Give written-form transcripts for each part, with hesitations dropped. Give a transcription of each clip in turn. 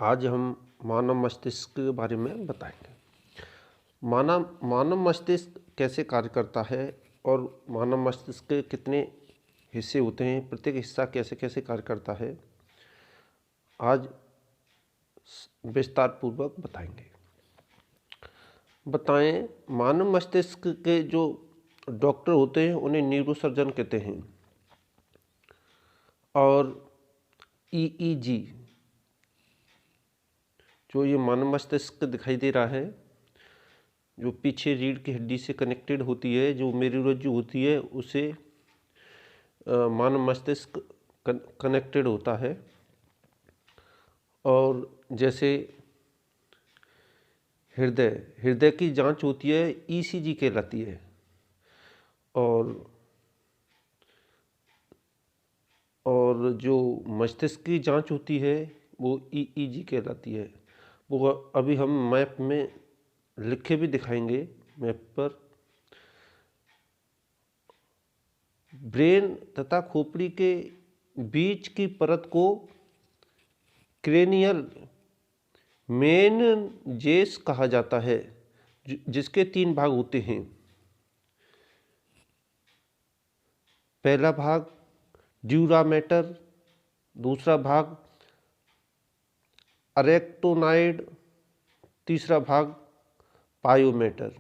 आज हम मानव मस्तिष्क के बारे में बताएंगे। मानव मस्तिष्क कैसे कार्य करता है और मानव मस्तिष्क के कितने हिस्से होते हैं, प्रत्येक हिस्सा कैसे कैसे कार्य करता है, आज विस्तार पूर्वक बताएं। मानव मस्तिष्क के जो डॉक्टर होते हैं उन्हें न्यूरोसर्जन कहते हैं। और ईईजी, जो ये मानव मस्तिष्क दिखाई दे रहा है, जो पीछे रीढ़ की हड्डी से कनेक्टेड होती है, जो मेरुरज्जु होती है, उसे मानव मस्तिष्क कनेक्टेड होता है। और जैसे हृदय की जांच होती है, ईसीजी कहलाती है। और जो मस्तिष्क की जांच होती है वो ईईजी कहलाती है। वो अभी हम मैप में लिखे भी दिखाएंगे। मैप पर ब्रेन तथा खोपड़ी के बीच की परत को क्रेनियल मेनिंजेस कहा जाता है, जिसके 3 भाग होते हैं। पहला भाग ड्यूरा मैटर, दूसरा भाग अरेक्टोनाइड, तीसरा भाग पायोमेटर।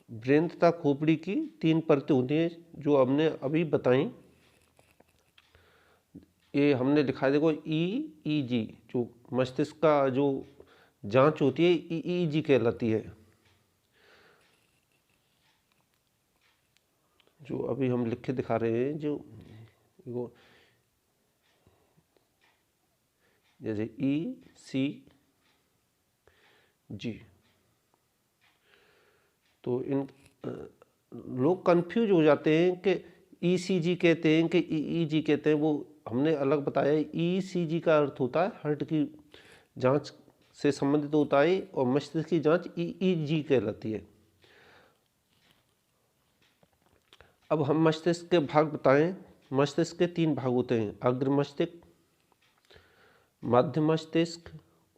ब्रेन तथा खोपड़ी की 3 परतें होती हैं जो हमने अभी बताई। ये हमने लिखा है, देखो ईईजी, जो मस्तिष्क का जो जांच होती है ईईजी कहलाती है। जो अभी हम लिख के दिखा रहे हैं, जो जैसे ईसीजी, तो इन लोग कंफ्यूज हो जाते हैं कि ईसीजी कहते हैं कि ईईजी कहते हैं। वो हमने अलग बताया। ईसीजी का अर्थ होता है हार्ट की जांच से संबंधित होता है, और मस्तिष्क की जांच ईईजी कहलाती है। अब हम मस्तिष्क के भाग बताएं। मस्तिष्क के 3 भाग होते हैं, अग्र मस्तिष्क, मध्य मस्तिष्क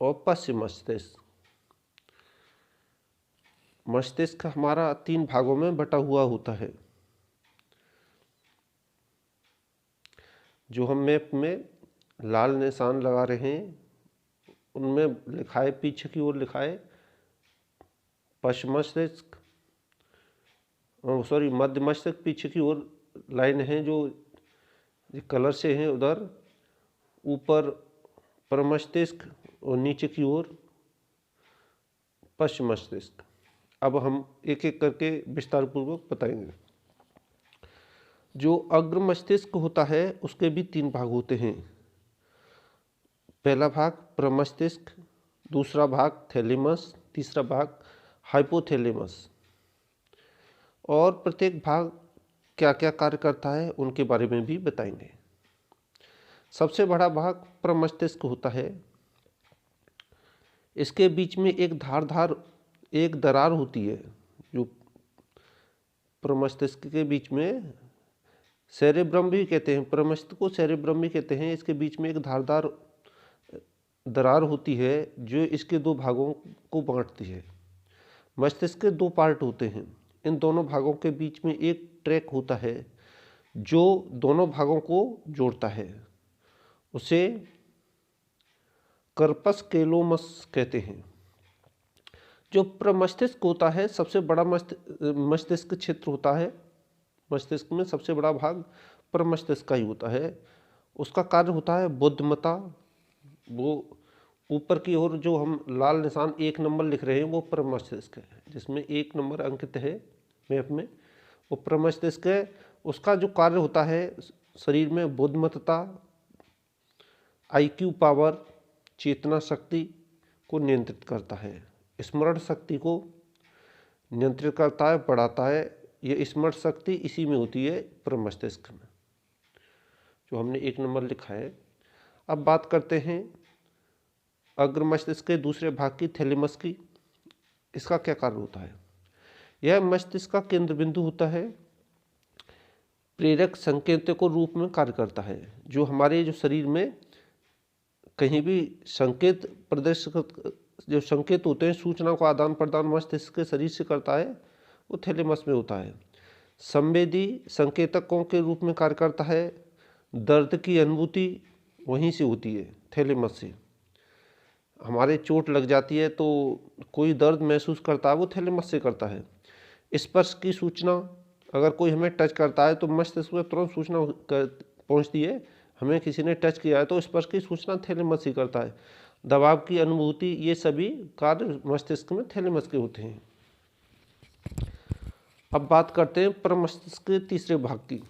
और पश्चिम मस्तिष्क। मस्तिष्क हमारा 3 भागों में बटा हुआ होता है। जो हम मैप में लाल निशान लगा रहे हैं उनमें लिखा है, पीछे की ओर लिखा है पश्चिम मस्तिष्क, सॉरी मध्य मस्तिष्क। पीछे की ओर लाइन है जो कलर से है, उधर ऊपर प्रमस्तिष्क और नीचे की ओर पश्चिम मस्तिष्क। अब हम एक एक करके विस्तार पूर्वक बताएंगे। जो अग्र मस्तिष्क होता है उसके भी 3 भाग होते हैं। पहला भाग प्रमस्तिष्क, दूसरा भाग थैलेमस, तीसरा भाग हाइपोथैलेमस। और प्रत्येक भाग क्या क्या कार्य करता है उनके बारे में भी बताएंगे। सबसे बड़ा भाग प्रमस्तिष्क होता है। इसके बीच में एक दरार होती है। जो प्रमस्तिष्क के बीच में सेरेब्रम भी कहते हैं, प्रमस्तिष्क को सेरेब्रम भी कहते हैं। इसके बीच में एक धारदार दरार होती है जो इसके 2 भागों को बांटती है। मस्तिष्क के 2 पार्ट होते हैं। इन दोनों भागों के बीच में एक ट्रैक होता है जो दोनों भागों को जोड़ता है। उसे कर्पस कैलोमस कहते हैं। जो प्रमस्तिष्क होता है, सबसे बड़ा मस्तिष्क क्षेत्र होता है। मस्तिष्क में सबसे बड़ा भाग प्रमस्तिष्क का ही होता है। उसका कार्य होता है बुद्धिमत्ता। वो ऊपर की ओर जो हम लाल निशान 1 नंबर लिख रहे हैं वो प्रमस्तिष्क है, जिसमें 1 नंबर अंकित है मैप में, वो प्रमस्तिष्क है। उसका जो कार्य होता है शरीर में बुद्धिमत्ता, आईक्यू पावर, चेतना शक्ति को नियंत्रित करता है, स्मरण शक्ति को नियंत्रित करता है, बढ़ाता है। ये स्मरण शक्ति इसी में होती है, प्रमस्तिष्क में, जो हमने 1 नंबर लिखा है। अब बात करते हैं अग्र मस्तिष्क के दूसरे भाग की, थैलेमस की। इसका क्या कार्य होता है? यह मस्तिष्क का केंद्र बिंदु होता है, प्रेरक संकेतों को रूप में कार्य करता है। जो हमारे जो शरीर में कहीं भी संकेत प्रदर्शित, जो संकेत होते हैं, सूचना को आदान प्रदान मस्तिष्क के शरीर से करता है, वो थैलेमस में होता है। संवेदी संकेतकों के रूप में कार्य करता है। दर्द की अनुभूति वहीं से होती है, थैलेमस से। हमारे चोट लग जाती है तो कोई दर्द महसूस करता है, वो थैलेमस से करता है। स्पर्श की सूचना, अगर कोई हमें टच करता है तो मस्तिष्क में तुरंत सूचना पहुंचती है, हमें किसी ने टच किया है, तो स्पर्श की सूचना थैलेमस ही करता है। दबाव की अनुभूति, ये सभी कार्य मस्तिष्क में थैलेमस के होते हैं। अब बात करते हैं प्रमस्तिष्क के तीसरे भाग की।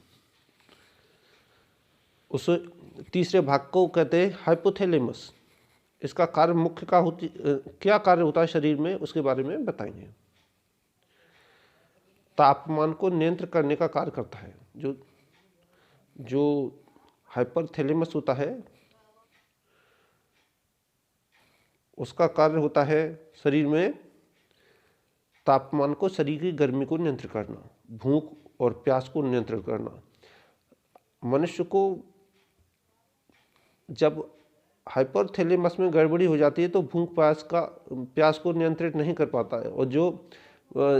उस तीसरे भाग को कहते हैं हाइपोथैलेमस। इसका कार्य मुख्य क्या कार्य होता है शरीर में, उसके बारे में बताएंगे। तापमान को नियंत्रित करने का कार्य करता है। जो हाइपोथैलेमस होता है, उसका कार्य होता है शरीर में तापमान को, शरीर की गर्मी को नियंत्रित करना, भूख और प्यास को नियंत्रित करना। मनुष्य को जब हाइपोथैलेमस में गड़बड़ी हो जाती है तो भूख प्यास को नियंत्रित नहीं कर पाता है, और जो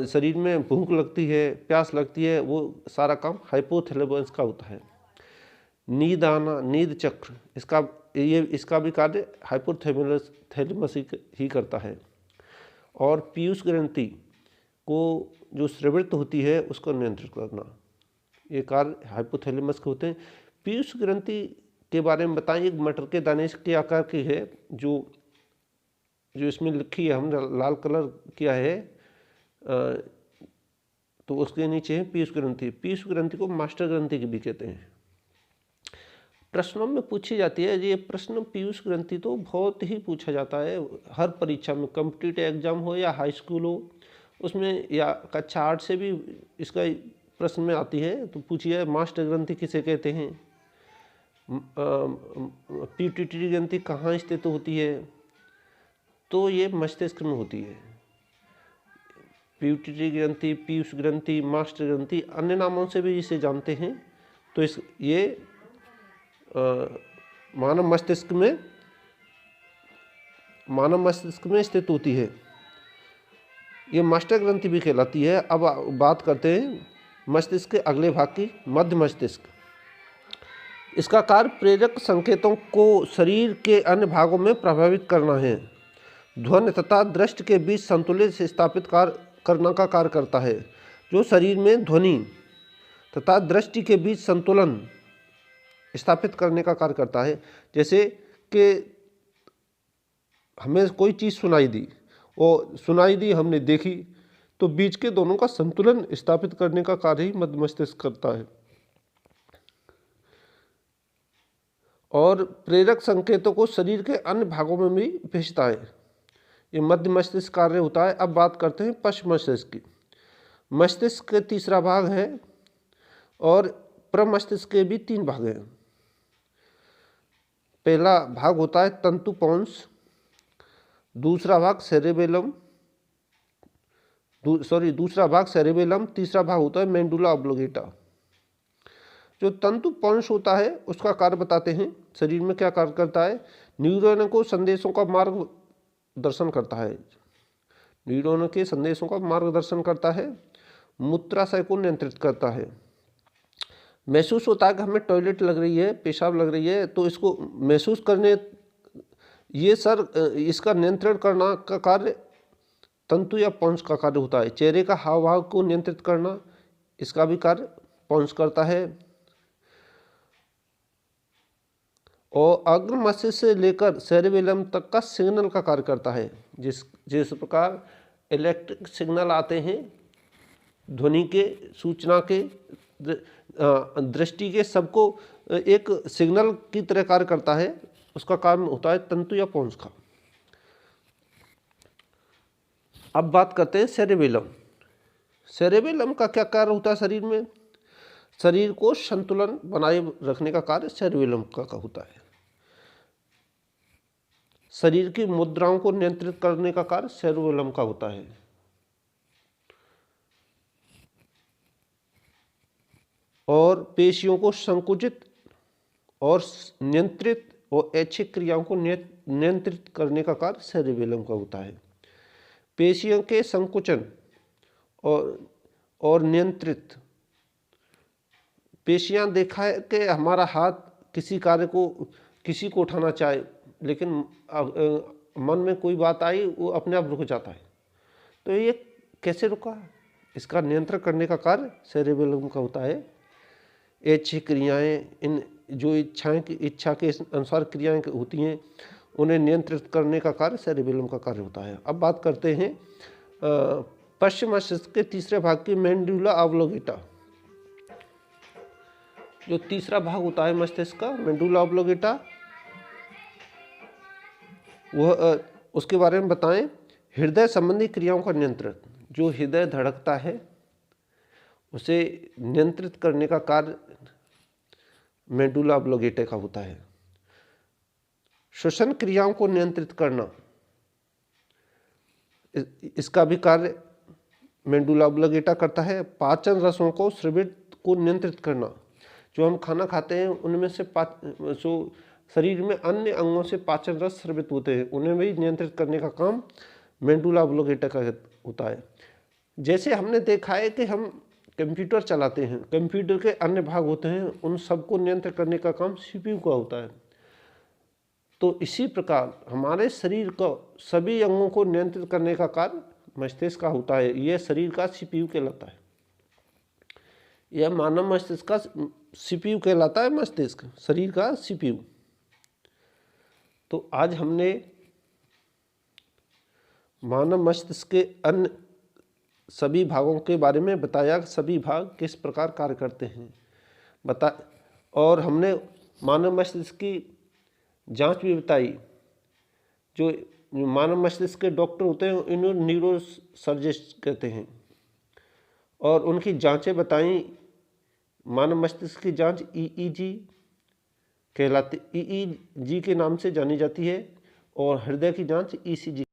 शरीर में भूख लगती है, प्यास लगती है, वो सारा काम हाइपोथैलेमस का होता है। नींद आना, नींद चक्र, इसका भी कार्य हाइपोथैलेमस ही करता है। और पीयूष ग्रंथि को जो स्रवित होती है, उसको नियंत्रित करना, ये कार्य हाइपोथैलेमस के होते हैं। पीयूष ग्रंथि के बारे में बताएं। एक मटर के दाने के आकार की है, जो इसमें लिखी है, हमने लाल कलर किया है, तो उसके नीचे है पीयूष ग्रंथि। पीयूष ग्रंथि को मास्टर ग्रंथि भी कहते हैं। प्रश्नों में पूछी जाती है ये प्रश्न, पीयूष ग्रंथि तो बहुत ही पूछा जाता है हर परीक्षा में, कॉम्पिटिटिव एग्जाम हो या हाई स्कूल हो, उसमें या कक्षा 8 से भी इसका प्रश्न में आती है। तो पूछिए मास्टर ग्रंथि किसे कहते हैं, पिट्यूटरी ग्रंथि कहाँ स्थित होती है, तो ये मस्तिष्क में होती है। पिट्यूटरी ग्रंथि, पीयूष ग्रंथि, मास्टर ग्रंथि, अन्य नामों से भी इसे जानते हैं। तो ये मानव मस्तिष्क में स्थित होती है। ये मास्टर ग्रंथि भी कहलाती है। अब बात करते हैं मस्तिष्क के अगले भाग की, मध्य मस्तिष्क। इसका कार्य प्रेरक संकेतों को शरीर के अन्य भागों में प्रभावित करना है। ध्वनि तथा दृष्टि के बीच संतुलन स्थापित करना का कार्य करता है। जो शरीर में ध्वनि तथा दृष्टि के बीच संतुलन स्थापित करने का कार्य करता है। जैसे कि हमें कोई चीज़ सुनाई दी, हमने देखी, तो बीच के दोनों का संतुलन स्थापित करने का कार्य ही मध्य मस्तिष्क करता है। और प्रेरक संकेतों को शरीर के अन्य भागों में भी भेजता है। ये मध्य मस्तिष्क कार्य होता है। अब बात करते हैं पश्च मस्तिष्क की। मस्तिष्क का तीसरा भाग है, और प्रमस्तिष्क के भी 3 भाग हैं। पहला भाग होता है तंतु पोन्स, दूसरा भाग सेरेबेलम, तीसरा भाग होता है मेंडुला ऑब्लोंगेटा। जो तंतु पोन्स होता है, उसका कार्य बताते हैं। शरीर में क्या कार्य करता है, न्यूरॉन को संदेशों का मार्गदर्शन करता है। मूत्राशय को नियंत्रित करता है। महसूस होता है कि हमें टॉयलेट लग रही है, पेशाब लग रही है, तो इसको महसूस करने, इसका नियंत्रण करना का कार्य तंतु या पोन्स का कार्य होता है। चेहरे का हाव भाव को नियंत्रित करना, इसका भी कार्य पोन्स करता है। और अग्र मस्तिष्क से लेकर सेरेबेलम तक का सिग्नल का कार्य करता है। जिस प्रकार इलेक्ट्रिक सिग्नल आते हैं, ध्वनि के, सूचना के, दृष्टि के, सबको एक सिग्नल की तरह कार्य करता है। उसका काम होता है तंतु या पोन्स का। अब बात करते हैं सेरेबेलम। सेरेबेलम का क्या कार्य होता है शरीर में? शरीर को संतुलन बनाए रखने का कार्य सेरेबेलम का होता है। शरीर की मुद्राओं को नियंत्रित करने का कार्य सेरेबेलम का होता है। और पेशियों को संकुचित और नियंत्रित और ऐच्छिक क्रियाओं को नियंत्रित करने का कार्य सेरेबेलम का होता है। पेशियों के संकुचन और नियंत्रित, पेशियां देखा है कि हमारा हाथ किसी कार्य को किसी को उठाना चाहे, लेकिन मन में कोई बात आई वो अपने आप रुक जाता है। तो ये कैसे रुका, इसका नियंत्रण करने का कार्य सेरेबेलम का होता है। ऐच्छिक क्रियाएं, इन जो इच्छा के अनुसार क्रियाएं होती हैं उन्हें नियंत्रित करने का कार्य सेरेबेलम का कार्य होता है। अब बात करते हैं पश्चिम मस्तिष्क के तीसरे भाग की मेडुला ऑब्लोंगेटा। जो तीसरा भाग होता है मस्तिष्क का मेडुला ऑब्लोंगेटा, वह उसके बारे में बताएं। हृदय संबंधी क्रियाओं का नियंत्रण, जो हृदय धड़कता है उसे नियंत्रित करने का कार्य मेडुला ऑब्लोंगेटा का होता है। श्वसन क्रियाओं को नियंत्रित करना, इसका भी कार्य मेडुला ऑब्लोंगेटा करता है। पाचन रसों को स्रावित को नियंत्रित करना, जो हम खाना खाते हैं उनमें से जो शरीर में अन्य अंगों से पाचन रस स्रावित होते हैं उन्हें भी नियंत्रित करने का काम मेडुला ऑब्लोंगेटा का होता है। जैसे हमने देखा है कि हम कंप्यूटर चलाते हैं, कंप्यूटर के अन्य भाग होते हैं, उन सबको नियंत्रित करने का काम सीपीयू का होता है। तो इसी प्रकार हमारे शरीर को सभी अंगों को नियंत्रित करने का कार्य मस्तिष्क का होता है। यह शरीर का सीपीयू कहलाता है। यह मानव मस्तिष्क का सीपीयू कहलाता है, मस्तिष्क शरीर का सीपीयू। तो आज हमने मानव मस्तिष्क के अन्य सभी भागों के बारे में बताया, सभी भाग किस प्रकार कार्य करते हैं और हमने मानव मस्तिष्क की जांच भी बताई। जो मानव मस्तिष्क के डॉक्टर होते हैं इन्हें न्यूरोसर्जिस्ट कहते हैं, और उनकी जांचें बताई। मानव मस्तिष्क की जांच ईईजी कहलाती, ईईजी के नाम से जानी जाती है, और हृदय की जांच ईसीजी